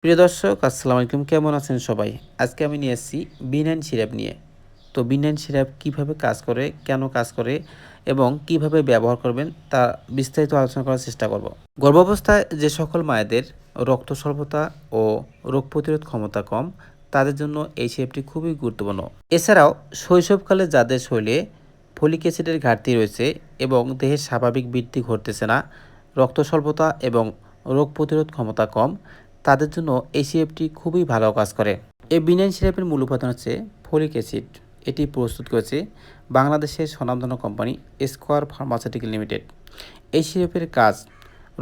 প্রিয় দর্শক আসসালামু আলাইকুম, কেমন আছেন সবাই? আজকে আমি নিয়ে এসেছি বিনাইন সিরাপ নিয়ে। তো বিনাইন সিরাপ কিভাবে কাজ করে, কেন কাজ করে এবং কিভাবে ব্যবহার করবেন তা বিস্তারিত আলোচনা করার চেষ্টা করব। গর্ভাবস্থায় যে সকল মায়েদের রক্ত স্বল্পতা ও রোগ প্রতিরোধ ক্ষমতা কম, তাদের জন্য এই সিরাপটি খুবই গুরুত্বপূর্ণ। এছাড়াও শৈশবকালে যাদের শরীরে ফলিক অ্যাসিডের ঘাটতি রয়েছে এবং দেহের স্বাভাবিক বৃদ্ধি ঘটতেছে না, রক্ত স্বল্পতা এবং রোগ প্রতিরোধ ক্ষমতা কম, তাদের জন্য এই সিরাপটি খুবই ভালো কাজ করে। এই বিনাইন সিরাপের মূল উপাদান হচ্ছে ফলিক অ্যাসিড। এটি প্রস্তুত করেছে বাংলাদেশের স্বনামধন্য কোম্পানি স্কোয়ার ফার্মাসিউটিক্যাল লিমিটেড। এই সিরাপের কাজ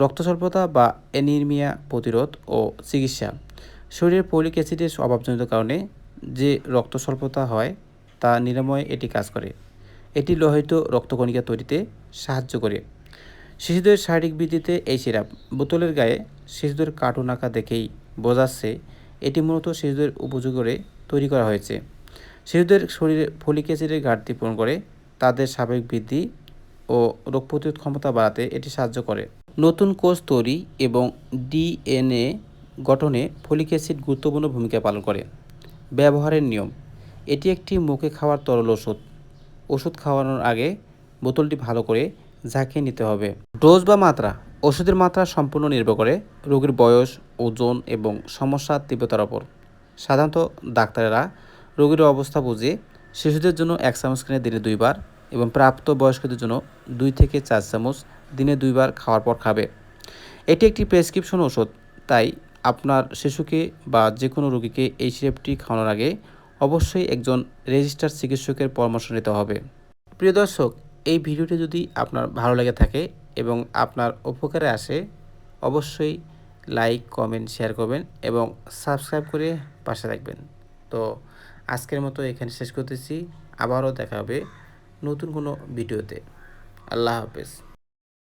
রক্ত স্বল্পতা বা অ্যানিমিয়া প্রতিরোধ ও চিকিৎসা। শরীরে ফলিক অ্যাসিডের অভাবজনিত কারণে যে রক্ত স্বল্পতা হয় তা নিরাময়ে এটি কাজ করে। এটি লোহিত রক্তকণিকা তৈরিতে সাহায্য করে। শিশুদের শারীরিক বৃদ্ধিতে এই সিরাপ। বোতলের গায়ে শিশুদের কার্টুন আঁকা দেখেই বোঝাচ্ছে এটি মূলত শিশুদের উপযোগী করে তৈরি করা হয়েছে। শিশুদের শরীরে ফলিক অ্যাসিডের ঘাটতি পূরণ করে, তাদের স্বাভাবিক বৃদ্ধি ও রোগ প্রতিরোধ ক্ষমতা বাড়াতে এটি সাহায্য করে। নতুন কোষ তৈরি এবং ডিএনএ গঠনে ফলিক অ্যাসিড গুরুত্বপূর্ণ ভূমিকা পালন করে। ব্যবহারের নিয়ম: এটি একটি মুখে খাওয়ার তরল ওষুধ। ওষুধ খাওয়ানোর আগে বোতলটি ভালো করে ঝাঁকিয়ে নিতে হবে। ডোজ বা মাত্রা: ওষুধের মাত্রা সম্পূর্ণ নির্ভর করে রোগীর বয়স, ওজন এবং সমস্যার তীব্রতার ওপর। সাধারণত ডাক্তারেরা রোগীর অবস্থা বুঝে শিশুদের জন্য 1 চামচ করে দিনে 2 বার এবং প্রাপ্তবয়স্কদের জন্য 2 থেকে 4 চামচ দিনে 2 বার খাওয়ার পর খাবে। এটি একটি প্রেসক্রিপশন ওষুধ, তাই আপনার শিশুকে বা যে কোনো রোগীকে এই সিরাপটি খাওয়ানোর আগে অবশ্যই একজন রেজিস্টার্ড চিকিৎসকের পরামর্শ নিতে হবে। প্রিয় দর্শক, এই ভিডিওটি যদি আপনার ভালো লেগে থাকে এবং আপনার উপকারে আসে, অবশ্যই লাইক, কমেন্ট, শেয়ার করবেন এবং সাবস্ক্রাইব করে পাশে থাকবেন। তো আজকের মতো এখানে শেষ করতেছি। আবারও দেখা হবে নতুন কোনো ভিডিওতে। আল্লাহ হাফেজ।